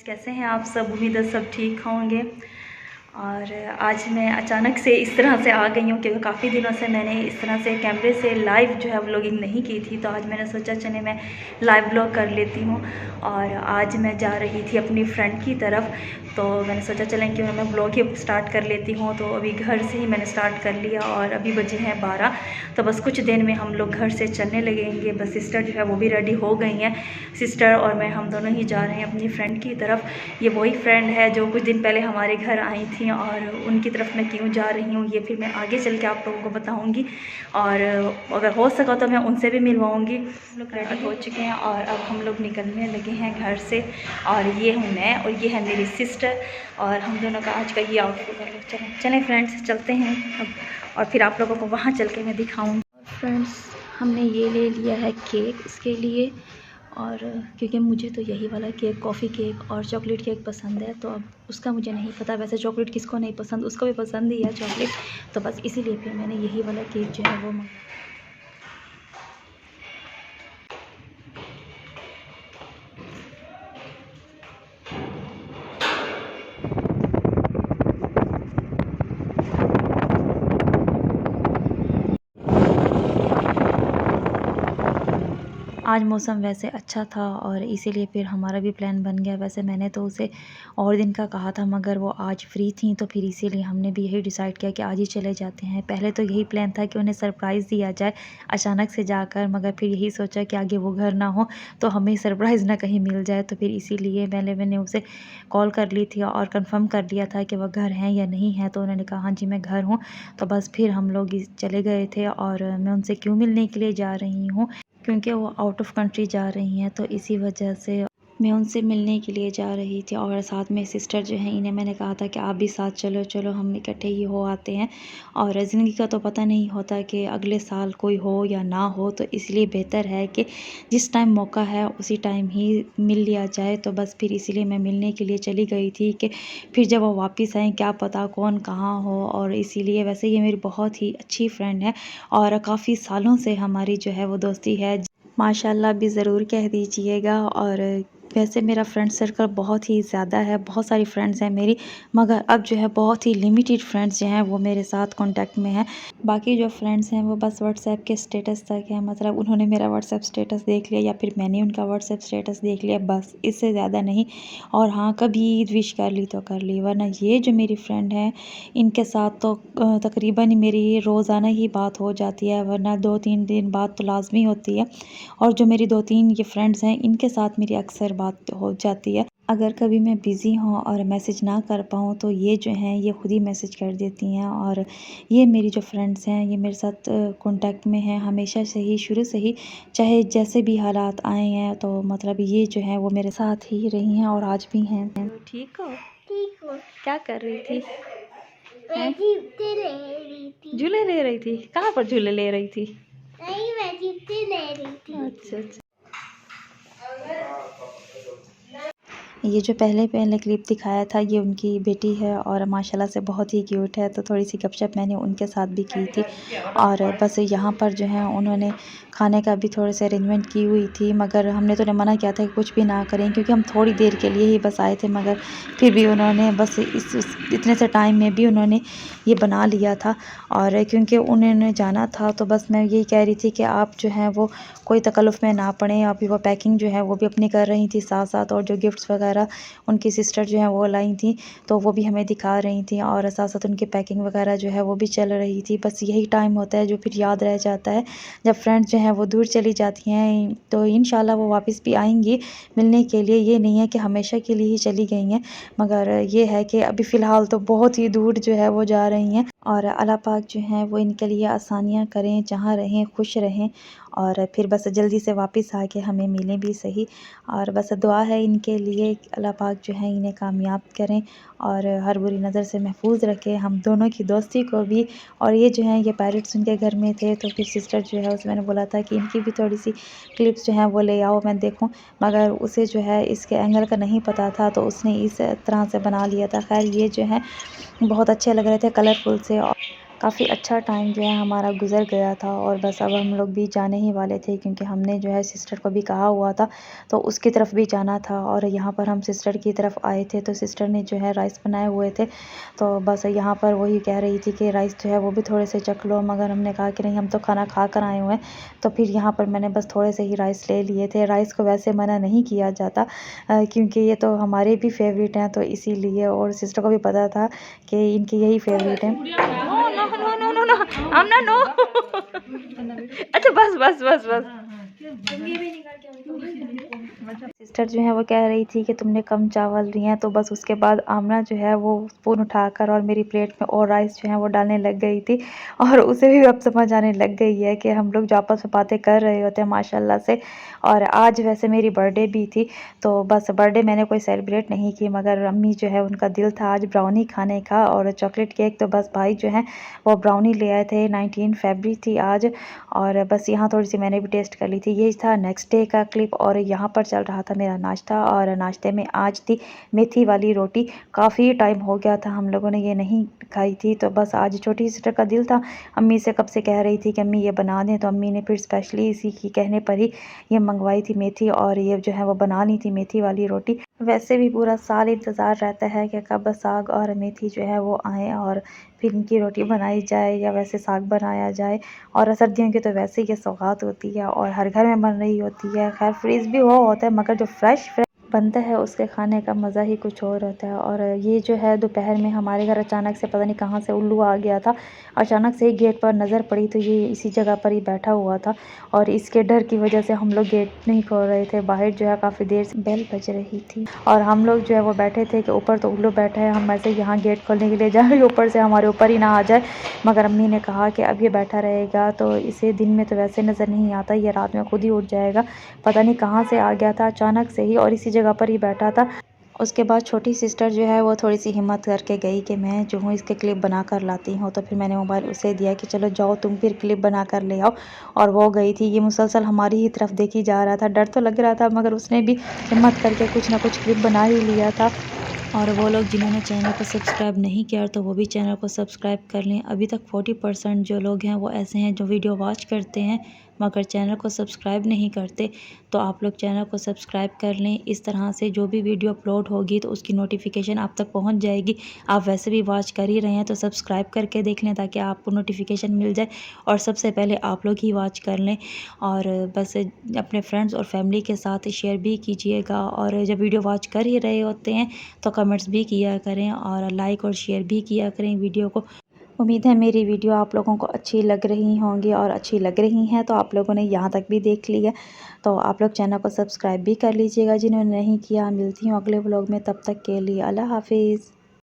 कैसे हैं आप सब। उम्मीद है सब ठीक होंगे। और आज मैं अचानक से इस तरह से आ गई हूँ क्योंकि काफ़ी दिनों से मैंने इस तरह से कैमरे से लाइव जो है व्लॉगिंग नहीं की थी। तो आज मैंने सोचा चले मैं लाइव व्लॉग कर लेती हूँ। और आज मैं जा रही थी अपनी फ्रेंड की तरफ, तो मैंने सोचा चलें कि मैं व्लॉग ही स्टार्ट कर लेती हूँ। तो अभी घर से ही मैंने स्टार्ट कर लिया और अभी बजे हैं 12। तो बस कुछ देर में हम लोग घर से चलने लगेंगे। बस सिस्टर जो है वो भी रेडी हो गई हैं। सिस्टर और मैं हम दोनों ही जा रहे हैं अपनी फ्रेंड की तरफ। ये वही फ्रेंड है जो कुछ दिन पहले हमारे घर आई थी और उनकी तरफ मैं क्यों जा रही हूँ ये फिर मैं आगे चल के आप लोगों को बताऊँगी। और अगर हो सका तो मैं उनसे भी मिलवाऊँगी। हम लोग रेडी हो चुके हैं और अब हम लोग निकलने लगे हैं घर से। और ये हूँ मैं और ये है मेरी सिस्टर और हम दोनों का आज का ये आउटफिट है। चलें फ्रेंड्स चलते हैं अब और फिर आप लोगों को वहाँ चल के मैं दिखाऊँगी। फ्रेंड्स हमने ये ले लिया है केक इसके लिए, और क्योंकि मुझे तो यही वाला केक कॉफ़ी केक और चॉकलेट केक पसंद है। तो अब उसका मुझे नहीं पता, वैसे चॉकलेट किसको नहीं पसंद, उसको भी पसंद ही है चॉकलेट। तो बस इसीलिए फिर मैंने यही वाला केक जो है वो मंगाया। आज मौसम वैसे अच्छा था और इसीलिए फिर हमारा भी प्लान बन गया। वैसे मैंने तो उसे और दिन का कहा था मगर वो आज फ्री थी, तो फिर इसीलिए हमने भी यही डिसाइड किया कि आज ही चले जाते हैं। पहले तो यही प्लान था कि उन्हें सरप्राइज़ दिया जाए अचानक से जाकर, मगर फिर यही सोचा कि आगे वो घर ना हो तो हमें सरप्राइज़ ना कहीं मिल जाए। तो फिर इसीलिए मैंने उसे कॉल कर ली थी और कंफर्म कर लिया था कि वह घर हैं या नहीं है। तो उन्होंने कहा हाँ जी मैं घर हूँ। तो बस फिर हम लोग चले गए थे। और मैं उनसे क्यों मिलने के लिए जा रही हूँ क्योंकि वो आउट ऑफ कंट्री जा रही हैं, तो इसी वजह से मैं उनसे मिलने के लिए जा रही थी। और साथ में सिस्टर जो हैं इन्हें मैंने कहा था कि आप भी साथ चलो, चलो हम इकट्ठे ही हो आते हैं। और ज़िंदगी का तो पता नहीं होता कि अगले साल कोई हो या ना हो, तो इसलिए बेहतर है कि जिस टाइम मौका है उसी टाइम ही मिल लिया जाए। तो बस फिर इसीलिए मैं मिलने के लिए चली गई थी कि फिर जब वो वापस आएँ क्या पता कौन कहाँ हो। और इसीलिए वैसे ये मेरी बहुत ही अच्छी फ्रेंड है और काफ़ी सालों से हमारी जो है वो दोस्ती है। माशाल्लाह भी ज़रूर कह दीजिएगा। और वैसे मेरा फ्रेंड सर्कल बहुत ही ज़्यादा है, बहुत सारी फ्रेंड्स हैं मेरी, मगर अब जो है बहुत ही लिमिटेड फ्रेंड्स जो हैं वो मेरे साथ कांटेक्ट में हैं। बाकी जो फ्रेंड्स हैं वो बस व्हाट्सएप के स्टेटस तक है, मतलब उन्होंने मेरा व्हाट्सएप स्टेटस देख लिया या फिर मैंने उनका व्हाट्सएप स्टेटस देख लिया, बस इससे ज़्यादा नहीं। और हाँ कभी ईद विश कर ली तो कर ली, वरना ये जो मेरी फ्रेंड है इनके साथ तो तकरीबन मेरी रोज़ाना ही बात हो जाती है, वरना 2-3 दिन बाद तो लाजमी होती है। और जो मेरी 2-3 ये फ्रेंड्स हैं इनके साथ मेरी अक्सर बात हो जाती है। अगर कभी मैं बिज़ी हूँ और मैसेज ना कर पाऊँ तो ये जो हैं ये ख़ुद ही मैसेज कर देती हैं। और ये मेरी जो फ्रेंड्स हैं ये मेरे साथ कांटेक्ट में हैं हमेशा से ही, शुरू से ही, चाहे जैसे भी हालात आए हैं। तो मतलब ये जो है वो मेरे साथ ही रही हैं और आज भी हैं। ठीक हो? ठीक हो। क्या कर रही थी? मैं जूते ले रही थी। झूले ले रही थी? कहाँ पर झूले ले रही थी? नहीं मैं जूते ले रही थी। अच्छा। ये जो पहले क्लिप दिखाया था ये उनकी बेटी है और माशाल्लाह से बहुत ही क्यूट है। तो थोड़ी सी गपशप मैंने उनके साथ भी की थी। और बस यहाँ पर जो है उन्होंने खाने का भी थोड़े से अरेंजमेंट की हुई थी, मगर हमने तो मना किया था कि कुछ भी ना करें क्योंकि हम थोड़ी देर के लिए ही बस आए थे। मगर फिर भी उन्होंने बस इतने से टाइम में भी उन्होंने ये बना लिया था। और क्योंकि उन्होंने जाना था तो बस मैं यही कह रही थी कि आप जो हैं वो कोई तकल्लुफ़ में ना पड़ें। अभी वो पैकिंग जो है वो भी अपनी कर रही थी साथ साथ, और जो गिफ्ट्स वगैरह उनकी सिस्टर जो है वो लाई थी तो वो भी हमें दिखा रही थी, और साथ साथ उनकी पैकिंग वगैरह जो है वो भी चल रही थी। बस यही टाइम होता है जो फिर याद रह जाता है जब फ्रेंड्स जो हैं वो दूर चली जाती हैं। तो इंशाल्लाह वो वापस भी आएंगी मिलने के लिए, ये नहीं है कि हमेशा के लिए ही चली गई हैं, मगर ये है कि अभी फ़िलहाल तो बहुत ही दूर जो है वो जा रही हैं। और अल्लाह पाक जो हैं वो इनके लिए आसानियाँ करें, जहाँ रहें खुश रहें और फिर बस जल्दी से वापस आके हमें मिलें भी सही। और बस दुआ है इनके लिए अल्लाह पाक जो है इन्हें कामयाब करें और हर बुरी नज़र से महफूज रखें हम दोनों की दोस्ती को भी। और ये जो हैं ये पैरट्स उनके घर में थे तो फिर सिस्टर जो है उसे मैंने बोला था कि इनकी भी थोड़ी सी क्लिप्स जो हैं वो ले आओ मैं देखूं, मगर उसे जो है इसके एंगल का नहीं पता था तो उसने इस तरह से बना लिया था। खैर ये जो है बहुत अच्छे लग रहे थे, कलरफुल से। काफ़ी अच्छा टाइम जो है हमारा गुज़र गया था। और बस अब हम लोग भी जाने ही वाले थे, क्योंकि हमने जो है सिस्टर को भी कहा हुआ था, तो उसकी तरफ भी जाना था। और यहाँ पर हम सिस्टर की तरफ आए थे, तो सिस्टर ने जो है राइस बनाए हुए थे, तो बस यहाँ पर वही कह रही थी कि राइस जो है वो भी थोड़े से चख लो, मगर हमने कहा कि नहीं, हम तो खाना खा कर आए हुए हैं। तो फिर यहाँ पर मैंने बस थोड़े से ही राइस ले लिए थे। राइस को वैसे मना नहीं किया जाता, क्योंकि ये तो हमारे भी फेवरेट हैं, तो इसीलिए। और सिस्टर को भी पता था कि इनकी यही फेवरेट है। No no no no no no, Aamna no. अच्छा बस बस बस बस। सिस्टर जो है वो कह रही थी कि तुमने कम चावल लिए हैं, तो बस उसके बाद आमना जो है वो स्पून उठाकर और मेरी प्लेट में और राइस जो है वो डालने लग गई थी। और उसे भी अब समझ आने लग गई है कि हम लोग जो आपस में बातें कर रहे होते हैं माशाल्लाह से। और आज वैसे मेरी बर्थडे भी थी, तो बस बर्थडे मैंने कोई सेलिब्रेट नहीं की, मगर अम्मी जो है उनका दिल था आज ब्राउनी खाने का और चॉकलेट केक। तो बस भाई जो है वो ब्राउनी ले आए थे, 19 फरवरी थी आज। और बस यहाँ थोड़ी सी मैंने भी टेस्ट कर ली थी। यही था नेक्स्ट डे का क्लिप। और यहाँ पर चल रहा था मेरा नाश्ता, और नाश्ते में आज थी मेथी वाली रोटी। काफ़ी टाइम हो गया था हम लोगों ने ये नहीं खाई थी, तो बस आज छोटी सिस्टर का दिल था, अम्मी से कब से कह रही थी कि अम्मी ये बना दें, तो अम्मी ने फिर स्पेशली इसी की कहने पर ही ये मंगवाई थी मेथी, और ये जो है वो बना ली थी मेथी वाली रोटी। वैसे भी पूरा साल इंतज़ार रहता है कि कब साग और मेथी जो है वो आएँ और फिर इनकी रोटी बनाई जाए या वैसे साग बनाया जाए। और सर्दियों की तो वैसे ही ये सौगात होती है और हर घर में बन रही होती है। खैर फ्रीज़ भी हुआ होता है, मगर जो फ्रेश बनता है उसके खाने का मज़ा ही कुछ और होता है। और ये जो है दोपहर में हमारे घर अचानक से पता नहीं कहाँ से उल्लू आ गया था। अचानक से ही गेट पर नज़र पड़ी, तो ये इसी जगह पर ही बैठा हुआ था, और इसके डर की वजह से हम लोग गेट नहीं खोल रहे थे। बाहर जो है काफ़ी देर से बेल बज रही थी, और हम लोग जो है वो बैठे थे कि ऊपर तो उल्लू बैठा है, हम ऐसे यहाँ गेट खोलने के लिए जा रहे ऊपर से हमारे ऊपर ही ना आ जाए। मगर अम्मी ने कहा कि अब ये बैठा रहेगा तो इसे दिन में तो वैसे नज़र नहीं आता, ये रात में खुद ही उठ जाएगा। पता नहीं कहाँ से आ गया था अचानक से ही, और इसी जगह पर ही बैठा था। उसके बाद छोटी सिस्टर जो है वो थोड़ी सी हिम्मत करके गई कि मैं जो हूँ इसके क्लिप बना कर लाती हूँ। तो फिर मैंने मोबाइल उसे दिया कि चलो जाओ तुम फिर क्लिप बना कर ले आओ। और वो गई थी, ये मुसलसल हमारी ही तरफ देखी जा रहा था। डर तो लग रहा था, मगर उसने भी हिम्मत करके कुछ ना कुछ क्लिप बना ही लिया था। और वो लोग जिन्होंने चैनल को सब्सक्राइब नहीं किया तो वो भी चैनल को सब्सक्राइब कर लें। अभी तक 40% जो लोग हैं वो ऐसे हैं जो वीडियो वॉच करते हैं मगर चैनल को सब्सक्राइब नहीं करते, तो आप लोग चैनल को सब्सक्राइब कर लें। इस तरह से जो भी वीडियो अपलोड होगी तो उसकी नोटिफिकेशन आप तक पहुंच जाएगी। आप वैसे भी वॉच कर ही रहे हैं तो सब्सक्राइब करके देख लें ताकि आपको नोटिफिकेशन मिल जाए और सबसे पहले आप लोग ही वॉच कर लें। और बस अपने फ्रेंड्स और फैमिली के साथ शेयर भी कीजिएगा, और जब वीडियो वॉच कर ही रहे होते हैं तो कमेंट्स भी किया करें और लाइक और शेयर भी किया करें वीडियो को। उम्मीद है मेरी वीडियो आप लोगों को अच्छी लग रही होंगी, और अच्छी लग रही हैं तो आप लोगों ने यहाँ तक भी देख लिया, तो आप लोग चैनल को सब्सक्राइब भी कर लीजिएगा जिन्होंने नहीं किया। मिलती हूँ अगले व्लॉग में, तब तक के लिए अल्लाह हाफिज़।